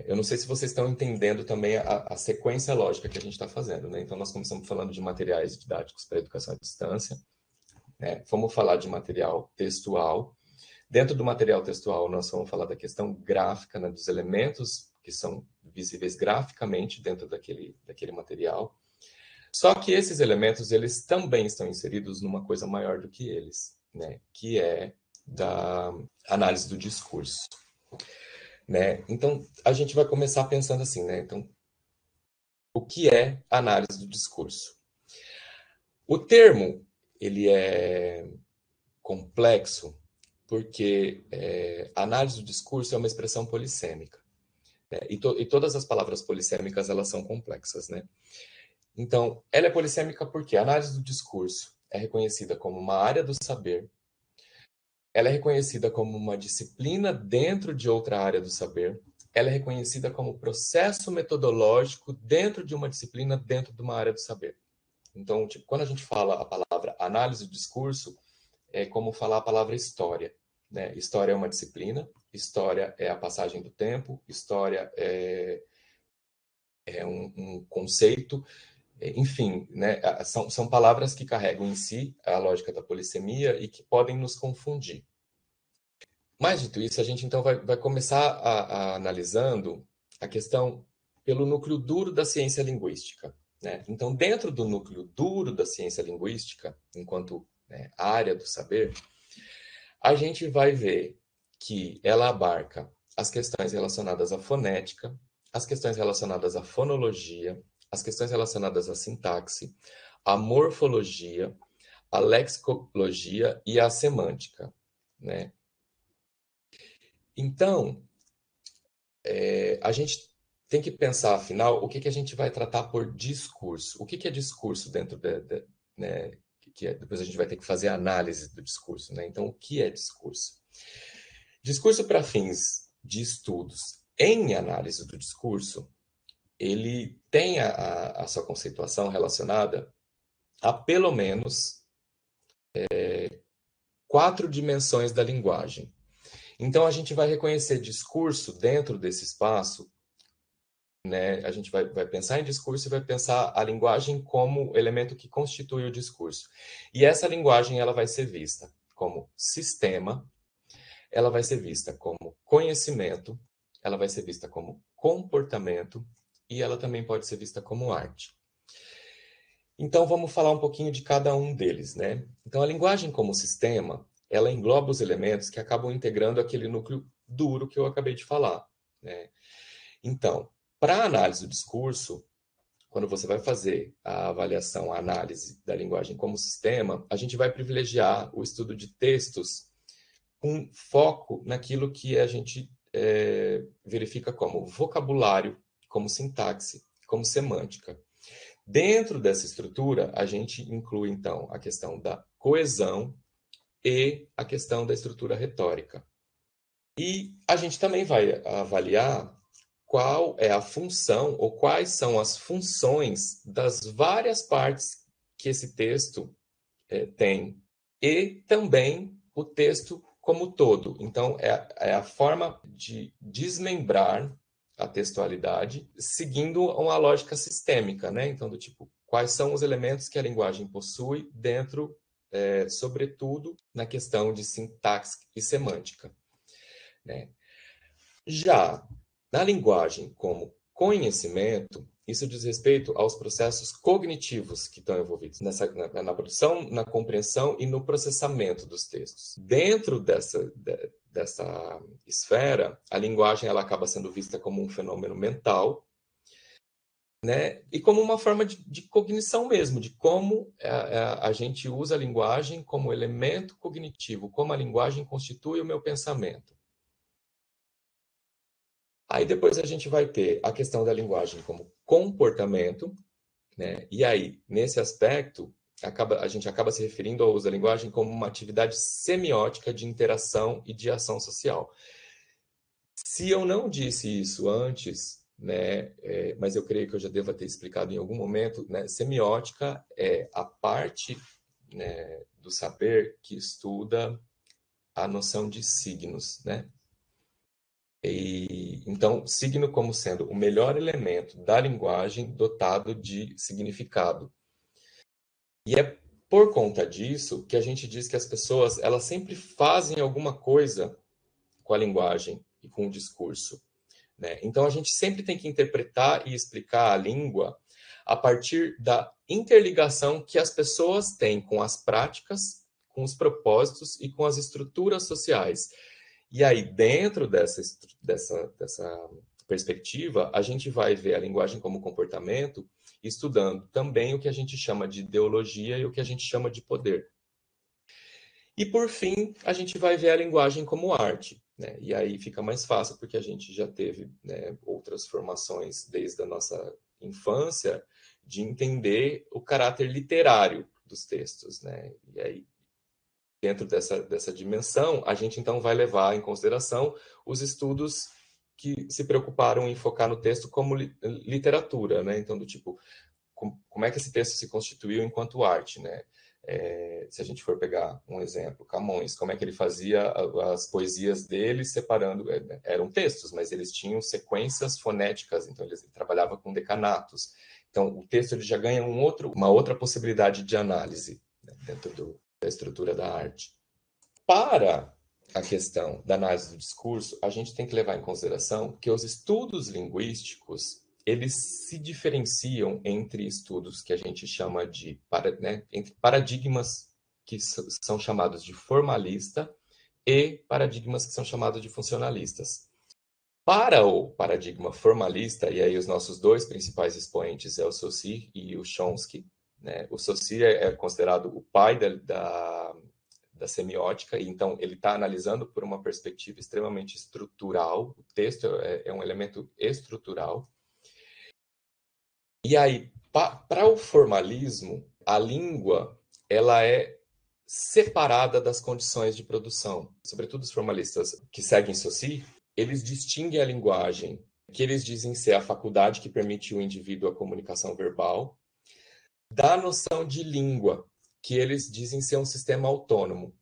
Eu não sei se vocês estão entendendo também a sequência lógica que a gente está fazendo, né? Então, nós começamos falando de materiais didáticos para educação à distância, né? Vamos falar de material textual. Dentro do material textual, nós vamos falar da questão gráfica, né? Dos elementos que são visíveis graficamente dentro daquele material. Só que esses elementos, eles também estão inseridos numa coisa maior do que eles, né? Que é da análise do discurso. Né? Então, a gente vai começar pensando assim, né? Então, o que é análise do discurso? O termo, ele é complexo porque análise do discurso é uma expressão polissêmica. Né? E todas as palavras polissêmicas, elas são complexas, né? Então, ela é polissêmica porque a análise do discurso é reconhecida como uma área do saber, ela é reconhecida como uma disciplina dentro de outra área do saber, ela é reconhecida como processo metodológico dentro de uma disciplina, dentro de uma área do saber. Então, tipo, quando a gente fala a palavra análise do discurso, é como falar a palavra história. Né? História é uma disciplina, história é a passagem do tempo, história é um conceito, enfim, né? São palavras que carregam em si a lógica da polissemia e que podem nos confundir. Mais dito isso, a gente então vai começar analisando a questão pelo núcleo duro da ciência linguística. Né? Então, dentro do núcleo duro da ciência linguística, enquanto área do saber, a gente vai ver que ela abarca as questões relacionadas à fonética, as questões relacionadas à fonologia, as questões relacionadas à sintaxe, à morfologia, à lexicologia e à semântica. Né? Então, a gente tem que pensar, afinal, o que a gente vai tratar por discurso. O que é discurso dentro né, depois a gente vai ter que fazer a análise do discurso. Né? Então, o que é discurso? Discurso para fins de estudos em análise do discurso, ele tem a sua conceituação relacionada a pelo menos 4 dimensões da linguagem. Então, a gente vai reconhecer discurso dentro desse espaço, né? A gente vai pensar em discurso e vai pensar a linguagem como elemento que constitui o discurso. E essa linguagem ela vai ser vista como sistema, ela vai ser vista como conhecimento, ela vai ser vista como comportamento e ela também pode ser vista como arte. Então, vamos falar um pouquinho de cada um deles, né? Então, a linguagem como sistema, ela engloba os elementos que acabam integrando aquele núcleo duro que eu acabei de falar, né? Então, para a análise do discurso, quando você vai fazer a avaliação, a análise da linguagem como sistema, a gente vai privilegiar o estudo de textos com foco naquilo que a gente verifica como vocabulário, como sintaxe, como semântica. Dentro dessa estrutura, a gente inclui, então, a questão da coesão e a questão da estrutura retórica. E a gente também vai avaliar qual é a função ou quais são as funções das várias partes que esse texto tem e também o texto como todo. Então, é a forma de desmembrar a textualidade seguindo uma lógica sistêmica, né? Então, do tipo, quais são os elementos que a linguagem possui dentro, sobretudo, na questão de sintaxe e semântica. Né? Já na linguagem como conhecimento, isso diz respeito aos processos cognitivos que estão envolvidos na produção, na compreensão e no processamento dos textos. Dentro dessa esfera, a linguagem ela acaba sendo vista como um fenômeno mental, né? E como uma forma de cognição mesmo, de como a gente usa a linguagem como elemento cognitivo, como a linguagem constitui o meu pensamento. Aí depois a gente vai ter a questão da linguagem como comportamento, né? E aí, nesse aspecto, a gente acaba se referindo ao uso da linguagem como uma atividade semiótica de interação e de ação social. Se eu não disse isso antes, né, mas eu creio que eu já deva ter explicado em algum momento, né, semiótica é a parte, né, do saber que estuda a noção de signos, né? E, então, signo como sendo o melhor elemento da linguagem dotado de significado. E é por conta disso que a gente diz que as pessoas, elas sempre fazem alguma coisa com a linguagem e com o discurso, né? Então, a gente sempre tem que interpretar e explicar a língua a partir da interligação que as pessoas têm com as práticas, com os propósitos e com as estruturas sociais. E aí, dentro dessa perspectiva, a gente vai ver a linguagem como comportamento, estudando também o que a gente chama de ideologia e o que a gente chama de poder. E, por fim, a gente vai ver a linguagem como arte, né? E aí fica mais fácil, porque a gente já teve, né, outras formações desde a nossa infância de entender o caráter literário dos textos, né? E aí, dentro dessa dimensão, a gente então vai levar em consideração os estudos que se preocuparam em focar no texto como literatura, né? Então, do tipo, como é que esse texto se constituiu enquanto arte, né? Se a gente for pegar um exemplo, Camões, como é que ele fazia as poesias dele separando, eram textos, mas eles tinham sequências fonéticas, então ele trabalhava com decanatos. Então, o texto ele já ganha uma outra possibilidade de análise, né, dentro da estrutura da arte. Para a questão da análise do discurso, a gente tem que levar em consideração que os estudos linguísticos eles se diferenciam entre estudos que a gente chama de entre paradigmas que são chamados de formalista e paradigmas que são chamados de funcionalistas. Para o paradigma formalista, e aí os nossos dois principais expoentes é o Saussure e o Chomsky, né? O Saussure é considerado o pai da semiótica, e então ele está analisando por uma perspectiva extremamente estrutural. O texto é um elemento estrutural. E aí, para o formalismo, a língua ela é separada das condições de produção. Sobretudo os formalistas que seguem Saussure, eles distinguem a linguagem, que eles dizem ser a faculdade que permite o indivíduo a comunicação verbal, da noção de língua, que eles dizem ser um sistema autônomo.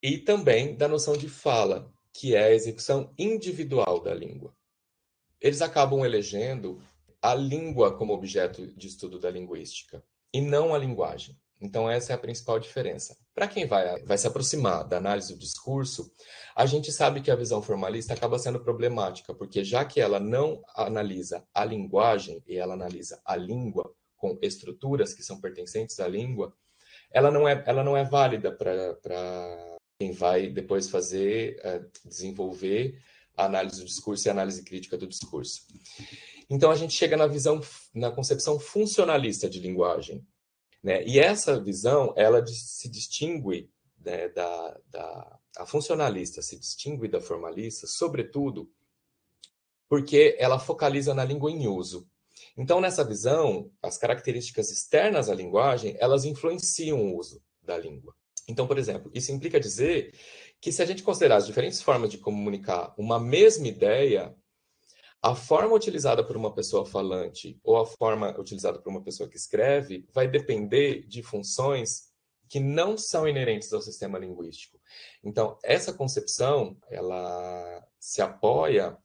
E também da noção de fala, que é a execução individual da língua. Eles acabam elegendo a língua como objeto de estudo da linguística, e não a linguagem. Então, essa é a principal diferença. Para quem vai se aproximar da análise do discurso, a gente sabe que a visão formalista acaba sendo problemática, porque já que ela não analisa a linguagem e ela analisa a língua com estruturas que são pertencentes à língua, ela não é válida para quem vai depois desenvolver a análise do discurso e a análise crítica do discurso. Então, a gente chega na concepção funcionalista de linguagem, né? E essa visão, ela se distingue, né, a funcionalista se distingue da formalista, sobretudo porque ela focaliza na língua em uso. Então, nessa visão, as características externas à linguagem, elas influenciam o uso da língua. Então, por exemplo, isso implica dizer que se a gente considerar as diferentes formas de comunicar uma mesma ideia, a forma utilizada por uma pessoa falante ou a forma utilizada por uma pessoa que escreve vai depender de funções que não são inerentes ao sistema linguístico. Então, essa concepção, ela se apoia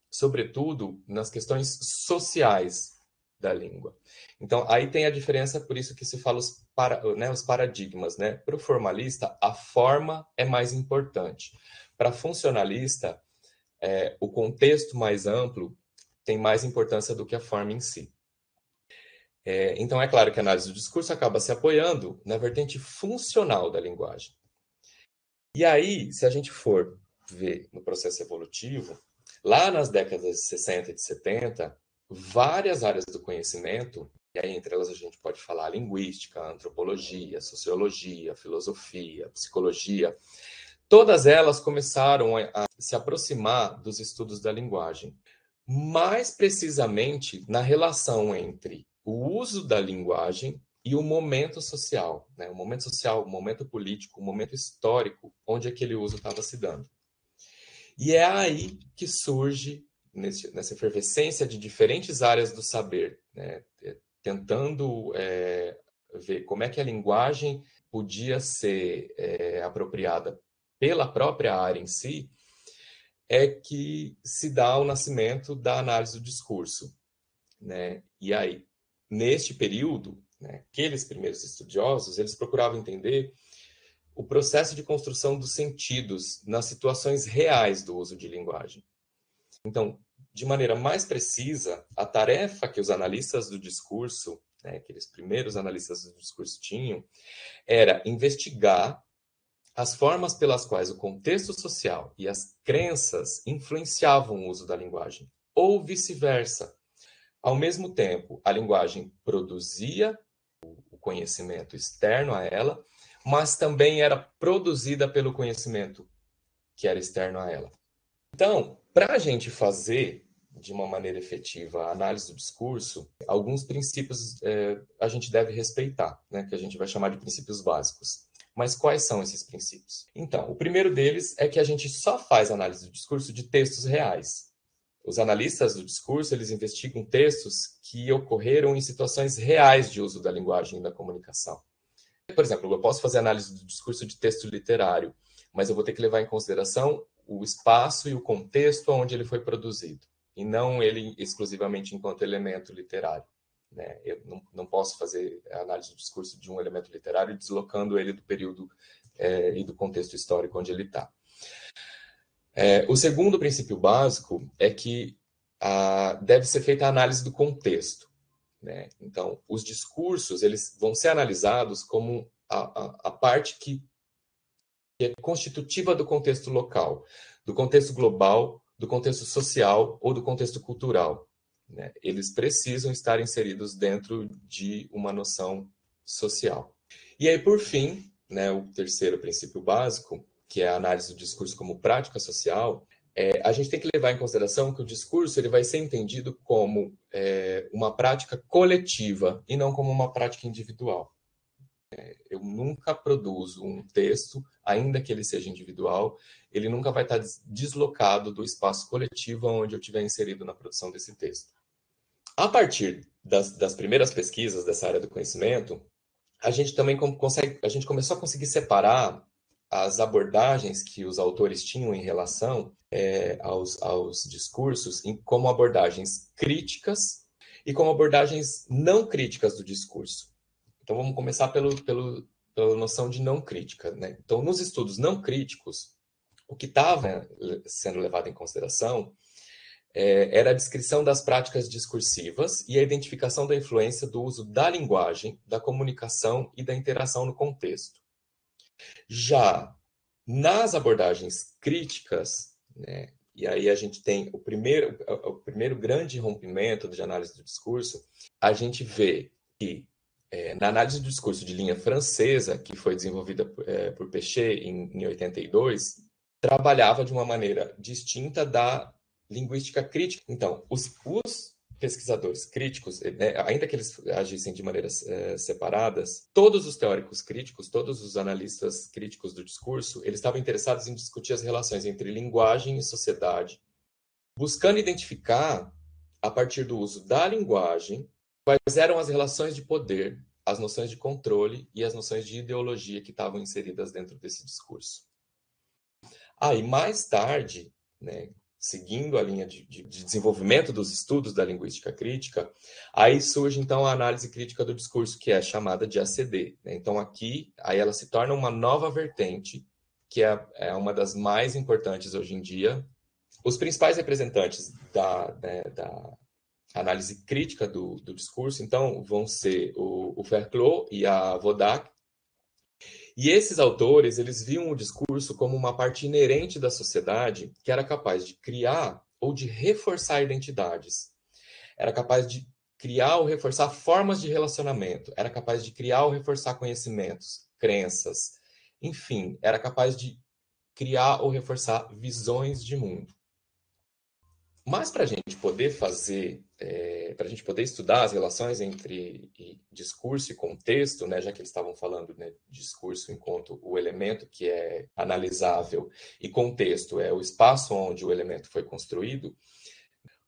sobretudo nas questões sociais da língua. Então, aí tem a diferença, por isso que se fala os paradigmas, né? Para o formalista, a forma é mais importante. Para funcionalista, o contexto mais amplo tem mais importância do que a forma em si. Então, é claro que a análise do discurso acaba se apoiando na vertente funcional da linguagem. E aí, se a gente for ver no processo evolutivo, lá nas décadas de 60 e de 70, várias áreas do conhecimento, e aí entre elas a gente pode falar linguística, antropologia, sociologia, filosofia, psicologia, todas elas começaram a se aproximar dos estudos da linguagem. Mais precisamente na relação entre o uso da linguagem e o momento social, né? O momento social, o momento político, o momento histórico onde aquele uso estava se dando. E é aí que surge, nessa efervescência de diferentes áreas do saber, né? Tentando ver como é que a linguagem podia ser apropriada pela própria área em si, é que se dá o nascimento da análise do discurso, né? E aí, neste período, né, aqueles primeiros estudiosos, eles procuravam entender o processo de construção dos sentidos nas situações reais do uso de linguagem. Então, de maneira mais precisa, a tarefa que os analistas do discurso, né, aqueles primeiros analistas do discurso tinham, era investigar as formas pelas quais o contexto social e as crenças influenciavam o uso da linguagem, ou vice-versa. Ao mesmo tempo, a linguagem produzia o conhecimento externo a ela, mas também era produzida pelo conhecimento que era externo a ela. Então, para a gente fazer de uma maneira efetiva a análise do discurso, alguns princípios a gente deve respeitar, né, que a gente vai chamar de princípios básicos. Mas quais são esses princípios? Então, o primeiro deles é que a gente só faz análise do discurso de textos reais. Os analistas do discurso, eles investigam textos que ocorreram em situações reais de uso da linguagem e da comunicação. Por exemplo, eu posso fazer análise do discurso de texto literário, mas eu vou ter que levar em consideração o espaço e o contexto onde ele foi produzido, e não ele exclusivamente enquanto elemento literário. Né? Eu não posso fazer a análise do discurso de um elemento literário deslocando ele do período e do contexto histórico onde ele está. O segundo princípio básico é que deve ser feita a análise do contexto. Né? Então, os discursos eles vão ser analisados como a parte que é constitutiva do contexto local, do contexto global, do contexto social ou do contexto cultural. Né? Eles precisam estar inseridos dentro de uma noção social. E aí, por fim, né, o terceiro princípio básico, que é a análise do discurso como prática social, a gente tem que levar em consideração que o discurso ele vai ser entendido como uma prática coletiva e não como uma prática individual. Eu nunca produzo um texto, ainda que ele seja individual, ele nunca vai estar deslocado do espaço coletivo onde eu estiver inserido na produção desse texto. A partir das primeiras pesquisas dessa área do conhecimento, a gente também começou a conseguir separar as abordagens que os autores tinham em relação aos discursos como abordagens críticas e como abordagens não críticas do discurso. Então, vamos começar pela noção de não crítica. Né? Então, nos estudos não críticos, o que estava sendo levado em consideração era a descrição das práticas discursivas e a identificação da influência do uso da linguagem, da comunicação e da interação no contexto. Já nas abordagens críticas, né, e aí a gente tem o primeiro grande rompimento de análise do discurso, a gente vê que na análise do discurso de linha francesa, que foi desenvolvida por Péchet em 82, trabalhava de uma maneira distinta da linguística crítica. Então, os pesquisadores críticos, né, ainda que eles agissem de maneiras separadas, todos os teóricos críticos, todos os analistas críticos do discurso, eles estavam interessados em discutir as relações entre linguagem e sociedade, buscando identificar, a partir do uso da linguagem, quais eram as relações de poder, as noções de controle e as noções de ideologia que estavam inseridas dentro desse discurso. E mais tarde, né, seguindo a linha de desenvolvimento dos estudos da linguística crítica, aí surge então a análise crítica do discurso, que é chamada de ACD. Né? Então aí ela se torna uma nova vertente, que é uma das mais importantes hoje em dia. Os principais representantes da análise crítica do discurso, então, vão ser o Verclaux e a Wodak. E esses autores, eles viam o discurso como uma parte inerente da sociedade que era capaz de criar ou de reforçar identidades. Era capaz de criar ou reforçar formas de relacionamento. Era capaz de criar ou reforçar conhecimentos, crenças. Enfim, era capaz de criar ou reforçar visões de mundo. Mas para a gente poder para a gente poder estudar as relações entre discurso e contexto, né, já que eles estavam falando, né, discurso enquanto o elemento que é analisável e contexto é o espaço onde o elemento foi construído,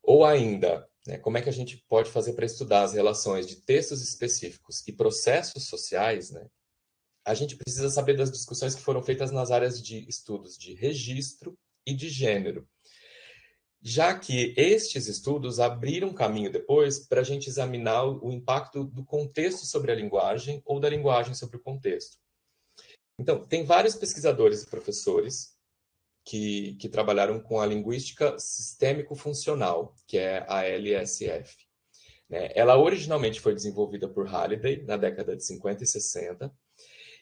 ou ainda, né, como é que a gente pode fazer para estudar as relações de textos específicos e processos sociais, né, a gente precisa saber das discussões que foram feitas nas áreas de estudos de registro e de gênero. já que estes estudos abriram caminho depois para a gente examinar o impacto do contexto sobre a linguagem ou da linguagem sobre o contexto. Então, tem vários pesquisadores e professores que trabalharam com a linguística sistêmico-funcional, que é a LSF. Ela originalmente foi desenvolvida por Halliday na década de 50 e 60,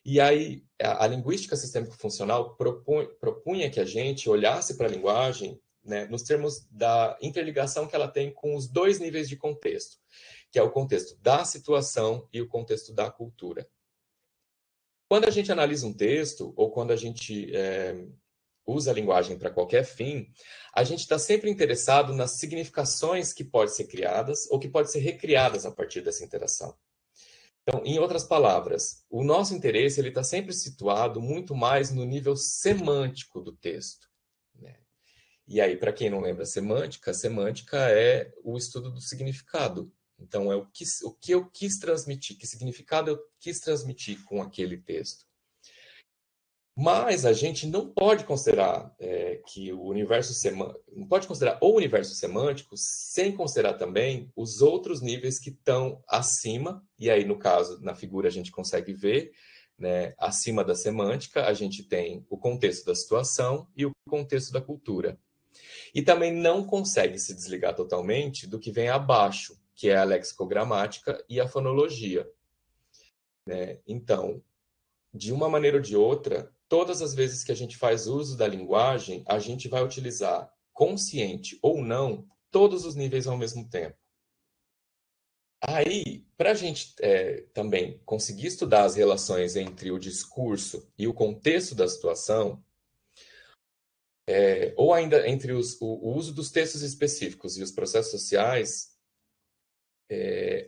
e aí a linguística sistêmico-funcional propunha que a gente olhasse para a linguagem, né, nos termos da interligação que ela tem com os dois níveis de contexto, que é o contexto da situação e o contexto da cultura. Quando a gente analisa um texto, ou quando a gente usa a linguagem para qualquer fim, a gente está sempre interessado nas significações que podem ser criadas ou que podem ser recriadas a partir dessa interação. Então, em outras palavras, o nosso interesse ele está sempre situado muito mais no nível semântico do texto, né? E aí, para quem não lembra semântica é o estudo do significado. Então, é o que eu quis transmitir, que significado eu quis transmitir com aquele texto. Mas a gente não pode considerar que o universo não pode considerar o universo semântico sem considerar também os outros níveis que estão acima, e aí, no caso, na figura a gente consegue ver, né, acima da semântica, a gente tem o contexto da situação e o contexto da cultura. E também não consegue se desligar totalmente do que vem abaixo, que é a lexicogramática e a fonologia, né? Então, de uma maneira ou de outra, todas as vezes que a gente faz uso da linguagem, a gente vai utilizar, consciente ou não, todos os níveis ao mesmo tempo. Aí, para a gente também conseguir estudar as relações entre o discurso e o contexto da situação, ou ainda entre o uso dos textos específicos e os processos sociais,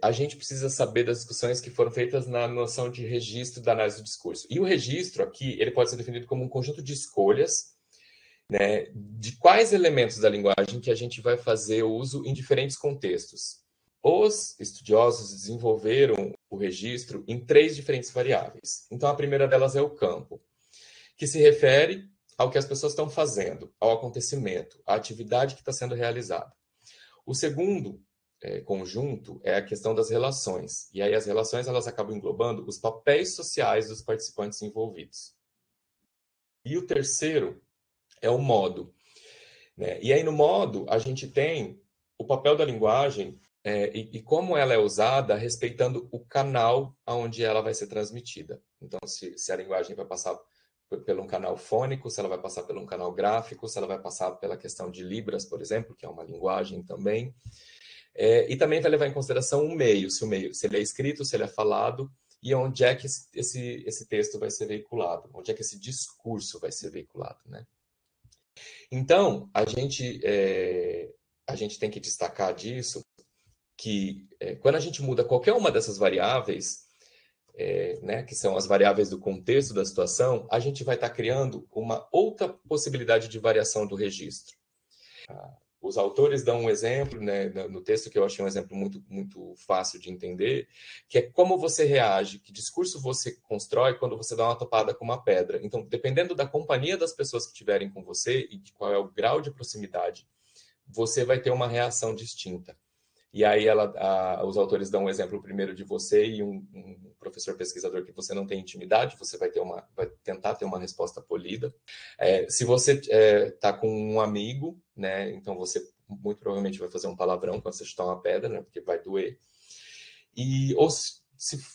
a gente precisa saber das discussões que foram feitas na noção de registro da análise do discurso. E o registro aqui, ele pode ser definido como um conjunto de escolhas, né, de quais elementos da linguagem que a gente vai fazer uso em diferentes contextos. Os estudiosos desenvolveram o registro em 3 diferentes variáveis. Então, a primeira delas é o campo, que se refere ao que as pessoas estão fazendo, ao acontecimento, à atividade que está sendo realizada. O segundo conjunto é a questão das relações. E aí as relações elas acabam englobando os papéis sociais dos participantes envolvidos. E o terceiro é o modo, né? E aí no modo a gente tem o papel da linguagem e como ela é usada respeitando o canal aonde ela vai ser transmitida. Então se a linguagem vai passar pelo um canal fônico, se ela vai passar pelo um canal gráfico, se ela vai passar pela questão de Libras, por exemplo, que é uma linguagem também. E também vai levar em consideração o meio, se ele é escrito, se ele é falado, e onde é que esse texto vai ser veiculado, onde é que esse discurso vai ser veiculado, né? Então, a gente tem que destacar disso que quando a gente muda qualquer uma dessas variáveis, né, que são as variáveis do contexto da situação, a gente vai estar criando uma outra possibilidade de variação do registro. Os autores dão um exemplo, né, no texto que eu achei um exemplo muito, muito fácil de entender, que é como você reage, que discurso você constrói quando você dá uma topada com uma pedra. Então, dependendo da companhia das pessoas que estiverem com você e de qual é o grau de proximidade, você vai ter uma reação distinta. E aí os autores dão um exemplo primeiro de você e um professor pesquisador que você não tem intimidade, você vai tentar ter uma resposta polida. Se você está com um amigo, né, então você muito provavelmente vai fazer um palavrão quando você chutar uma pedra, né, porque vai doer. Ou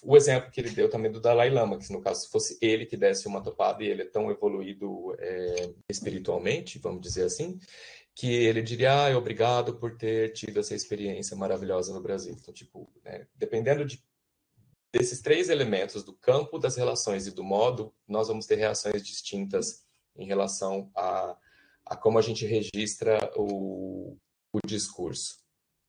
o exemplo que ele deu também do Dalai Lama, que no caso se fosse ele que desse uma topada e ele é tão evoluído espiritualmente, vamos dizer assim, que ele diria, obrigado por ter tido essa experiência maravilhosa no Brasil. Então, tipo, né, dependendo desses 3 elementos, do campo, das relações e do modo, nós vamos ter reações distintas em relação a como a gente registra o discurso.